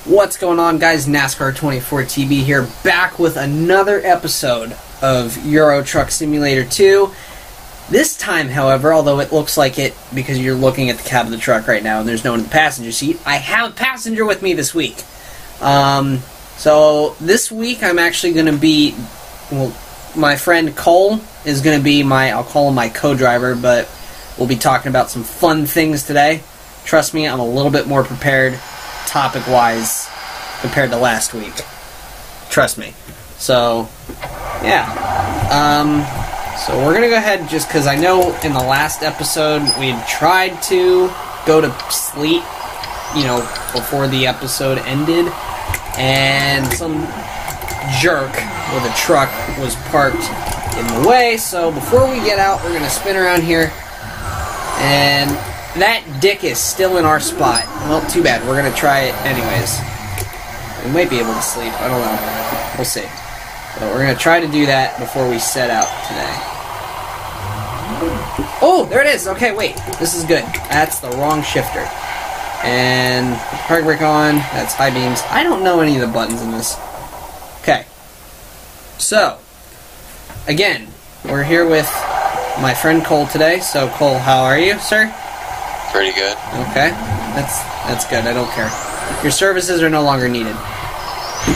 What's going on, guys? NASCAR 24 TB here, back with another episode of Euro Truck Simulator 2. This time, however, although it looks like it because you're looking at the cab of the truck right now and there's no one in the passenger seat, I have a passenger with me this week. So this week I'm actually going to be, well, my friend Cole is going to be I'll call him my co-driver, but we'll be talking about some fun things today. Trust me, I'm a little bit more prepared topic-wise compared to last week. Trust me. So, yeah. So we're going to go ahead, just because I know in the last episode we had tried to go to sleep, before the episode ended, and some jerk with a truck was parked in the way. So before we get out, we're going to spin around here, and that dick is still in our spot. Well, too bad. We're going to try it anyways. We might be able to sleep. I don't know. We'll see. But we're going to try to do that before we set out today. Oh, there it is. Okay, wait. This is good. That's the wrong shifter. And park brake on. That's high beams. I don't know any of the buttons in this. Okay. So, again, we're here with my friend Cole today. So, Cole, how are you, sir? Pretty good. Okay. That's good. I don't care. Your services are no longer needed.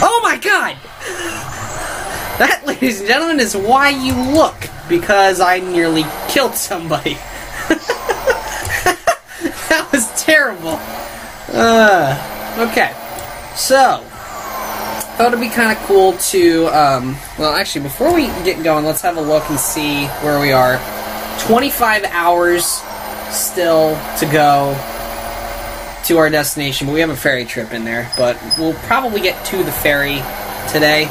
Oh my god! That, ladies and gentlemen, is why you look. Because I nearly killed somebody. That was terrible. Okay. So, thought it'd be kind of cool to, well, actually, before we get going, let's have a look and see where we are. 25 hours still to go to our destination, but we have a ferry trip in there, but we'll probably get to the ferry today,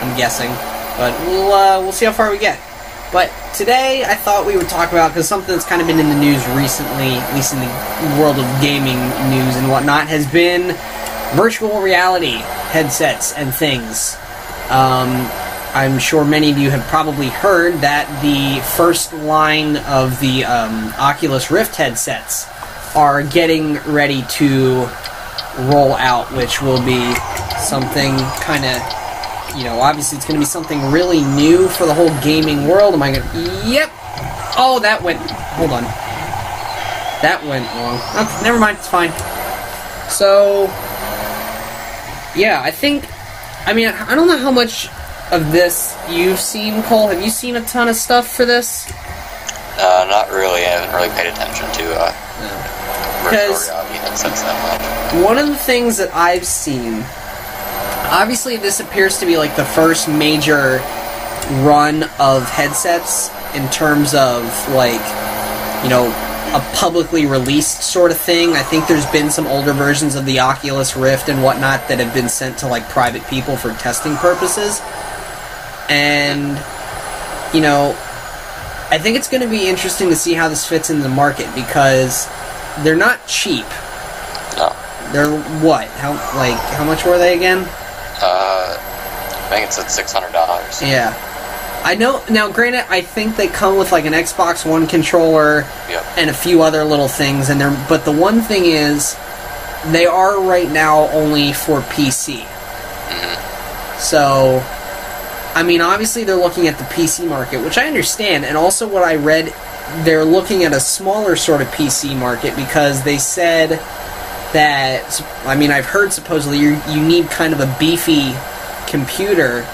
I'm guessing, but we'll see how far we get. But today I thought we would talk about, because something that's kind of been in the news recently, at least in the world of gaming news and whatnot, has been virtual reality headsets and things. I'm sure many of you have probably heard that the first line of the Oculus Rift headsets are getting ready to roll out, which will be something kind of, obviously it's going to be something really new for the whole gaming world. Am I going to... Yep! Oh, that went... Hold on. That went wrong. Okay, never mind, it's fine. So, yeah, I don't know how much of this you've seen, Cole. Have you seen a ton of stuff for this? Not really. I haven't really paid attention to virtual reality headsets that much. One of the things that I've seen, obviously this appears to be like the first major run of headsets in terms of a publicly released sort of thing. I think there's been some older versions of the Oculus Rift and whatnot that have been sent to private people for testing purposes. And, I think it's going to be interesting to see how this fits into the market, because they're not cheap. No. They're what? How much were they again? I think it's at $600. Yeah. I know, now granted, I think they come with an Xbox One controller, yep, and a few other little things, but the one thing is, they are right now only for PC. Mm-hmm. So, obviously they're looking at the PC market, which I understand, and also what I read, they're looking at a smaller sort of PC market, because they said that, I've heard supposedly you need kind of a beefy computer.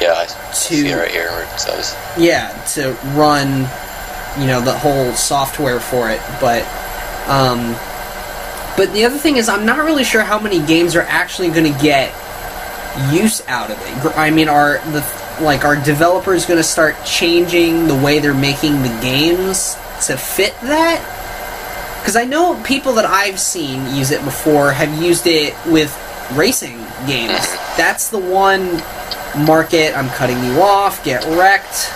Yeah, I see it right here where it says. Yeah, to run, the whole software for it, but the other thing is, I'm not really sure how many games are actually going to get use out of it. Are developers going to start changing the way they're making the games to fit that? Because I know people that I've seen use it before have used it with racing games. That's the one market. I'm cutting you off. Get wrecked.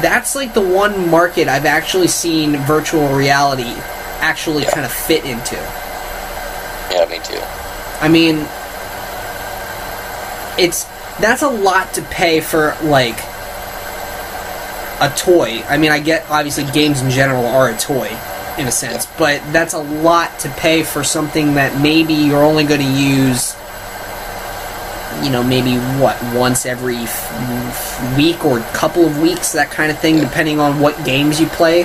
That's the one market I've actually seen virtual reality actually kind of fit into. Yeah, me too. That's a lot to pay for, a toy. I get, obviously, games in general are a toy. in a sense, but that's a lot to pay for something that maybe you're only going to use, you know, maybe, once every week or couple of weeks, that kind of thing, depending on what games you play.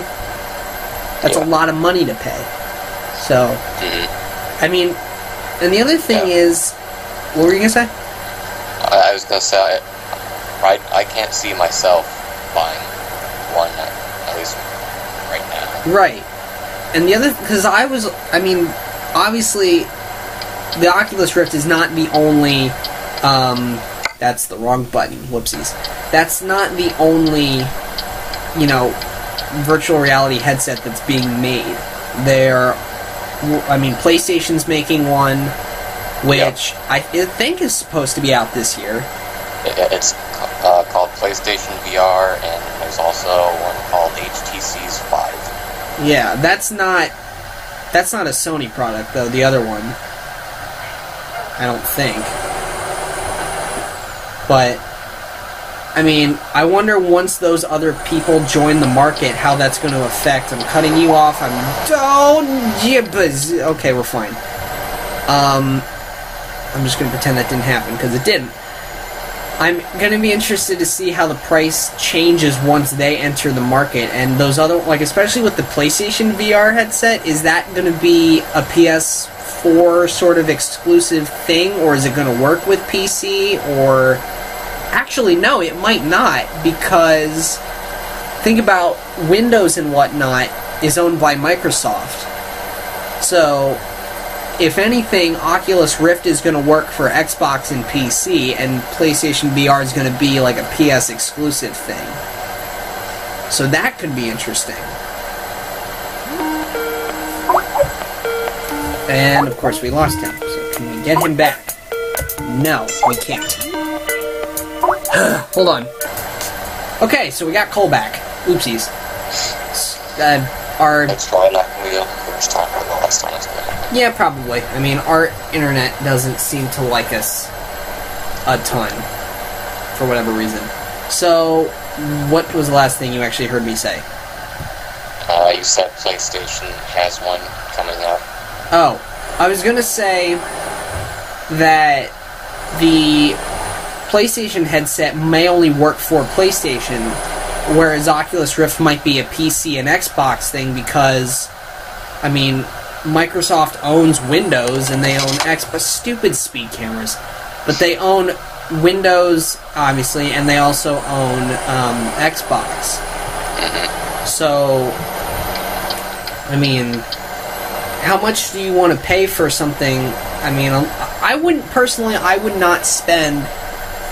That's a lot of money to pay. So, I mean, and the other thing is, what were you going to say? I was going to say, I can't see myself buying one, at least right now. Right. And the other, because I mean, obviously, the Oculus Rift is not the only, that's the wrong button, whoopsies. That's not the only, you know, virtual reality headset that's being made. PlayStation's making one, which I think is supposed to be out this year. It's called PlayStation VR, and there's also one called HTC's Vive. Yeah, that's not a Sony product, though, the other one. I don't think. But, I mean, I wonder once those other people join the market, how that's going to affect. I'm cutting you off. Okay, we're fine. I'm just going to pretend that didn't happen, because it didn't. I'm going to be interested to see how the price changes once they enter the market, and those other, like, especially with the PlayStation VR headset, is that going to be a PS4 sort of exclusive thing, or is it going to work with PC, or... Actually, no, it might not, because think about Windows and whatnot is owned by Microsoft. So, if anything, Oculus Rift is going to work for Xbox and PC, and PlayStation VR is going to be like a PS exclusive thing. So that could be interesting. And, of course, we lost him. So can we get him back? No, we can't. Hold on. Okay, so we got Cole back. Oopsies. That's probably not going to be the first time or the last time it's going to happen. Yeah, probably. I mean, our internet doesn't seem to like us a ton, for whatever reason. So, what was the last thing you actually heard me say? You said PlayStation has one coming up. Oh, I was going to say that the PlayStation headset may only work for PlayStation, whereas Oculus Rift might be a PC and Xbox thing because, I mean, Microsoft owns Windows and they own Xbox. Stupid speed cameras. But they own Windows, obviously, and they also own Xbox. So, I mean, how much do you want to pay for something? I mean, I would not spend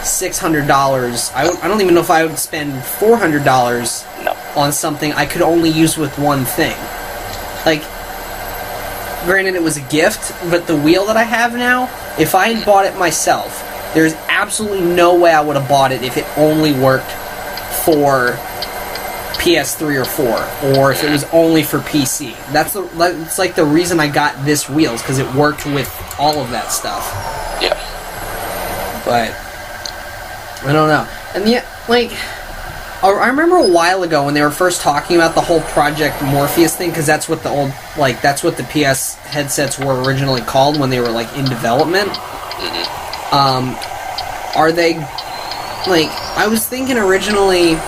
$600. I don't even know if I would spend $400 on something I could only use with one thing. Like, granted it was a gift, but the wheel that I have now, if I had bought it myself, there's absolutely no way I would have bought it if it only worked for PS3 or 4, or if it was only for PC. That's like the reason I got this wheel, is because it worked with all of that stuff. Yeah. But I don't know. And yet, like, I remember a while ago when they were first talking about the whole Project Morpheus thing, because that's what that's what the PS headsets were originally called when they were, like, in development. Are they, like, I was thinking originally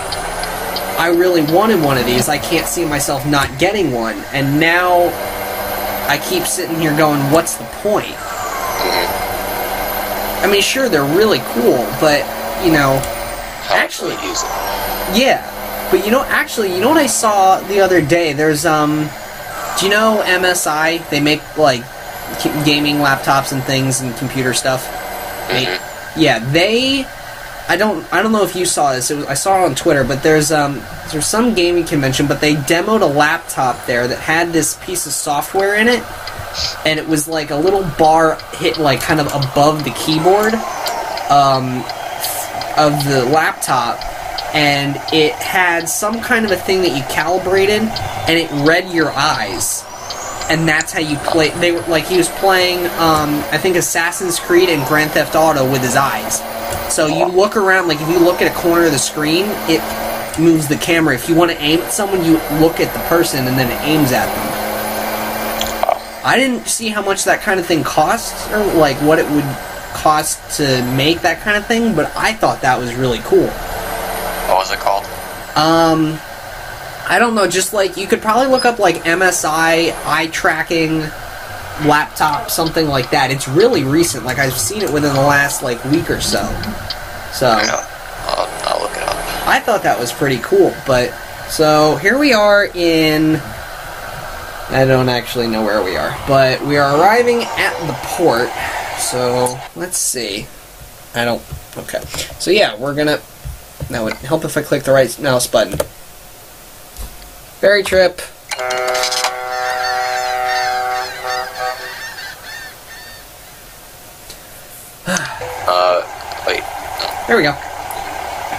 I really wanted one of these. I can't see myself not getting one. And now I keep sitting here going, what's the point? I mean, sure, they're really cool, but, you know, actually, yeah, but, you know, what I saw the other day? There's, do you know MSI? They make, like, gaming laptops and things and computer stuff. I don't know if you saw this. I saw it on Twitter, but there's some gaming convention, but they demoed a laptop there that had this piece of software in it, and it was like a little bar hit like kind of above the keyboard of the laptop, and it had some kind of a thing that you calibrated, and it read your eyes, and that's how you play. He was playing I think Assassin's Creed and Grand Theft Auto with his eyes. So you look around, like if you look at a corner of the screen, it moves the camera. If you want to aim at someone, you look at the person and then it aims at them. I didn't see how much that kind of thing costs, or like what it would cost to make that kind of thing, but I thought that was really cool. What was it called? I don't know, just like, you could probably look up like MSI eye tracking laptop, something like that. It's really recent, like I've seen it within the last like week or so. So Yeah, I'll look it up. I thought that was pretty cool. But so here we are in, I don't actually know where we are, but we are arriving at the port. So let's see. Okay. So yeah, we're gonna, that would help if I click the right mouse button. Ferry trip. Wait. There we go.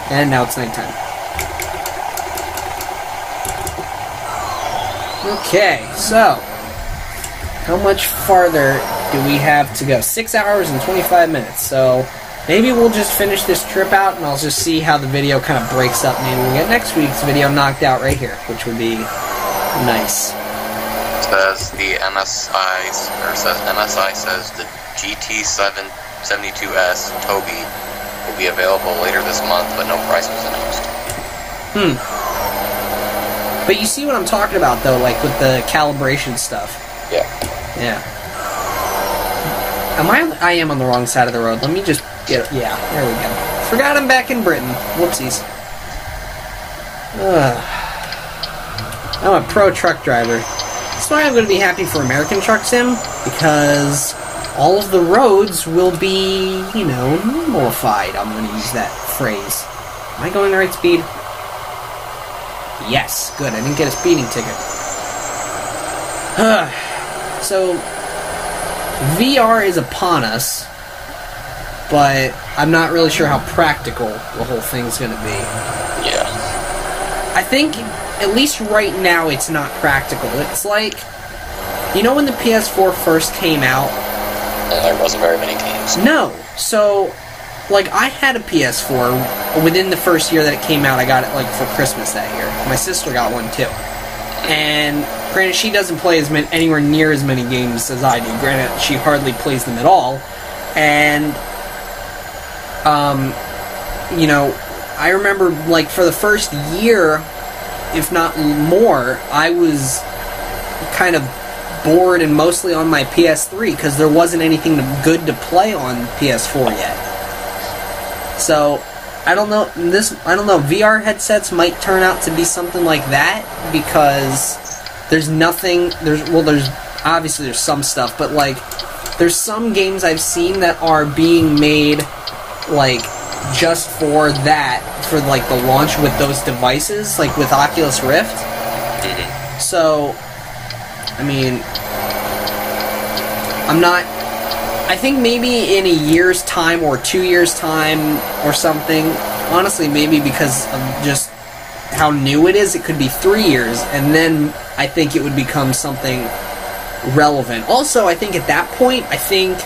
And now it's nighttime. Okay, so how much farther do we have to go? 6 hours and 25 minutes. So maybe we'll just finish this trip out, and I'll just see how the video kind of breaks up. Maybe we'll get next week's video knocked out right here, which would be nice. Says the MSI, or says MSI says the GT772S Toby will be available later this month, but no price was announced. But you see what I'm talking about, though, like with the calibration stuff. Yeah. Yeah. I am on the wrong side of the road. Let me just get... Yeah, there we go. Forgot I'm back in Britain. Whoopsies. I'm a pro truck driver. That's why I'm going to be happy for American Truck Sim, because all of the roads will be, you know, normalified. I'm going to use that phrase. Am I going the right speed? Yes, good. I didn't get a speeding ticket. So, VR is upon us, but I'm not really sure how practical the whole thing's going to be. Yeah. I think, at least right now, it's not practical. It's like, you know when the PS4 first came out? And there wasn't very many games. No. So, like, I had a PS4 within the first year that it came out. I got it, like, for Christmas that year. My sister got one, too. And, granted, she doesn't play anywhere near as many games as I do. Granted, she hardly plays them at all. And, you know, I remember, like, for the first year, if not more, I was kind of bored and mostly on my PS3 because there wasn't anything good to play on PS4 yet. So, I don't know, VR headsets might turn out to be something like that, because there's obviously there's some stuff, but like, there's some games I've seen that are being made, like, just for that, for like the launch with those devices, like with Oculus Rift. So, I mean, I think maybe in a year's time or 2 years' time or something, honestly, maybe because of just how new it is, it could be 3 years, and then I think it would become something relevant. Also, I think at that point, I think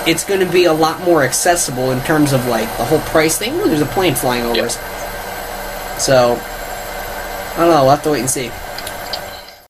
it's going to be a lot more accessible in terms of, like, the whole price thing. Ooh, there's a plane flying over us. So, I don't know, we'll have to wait and see.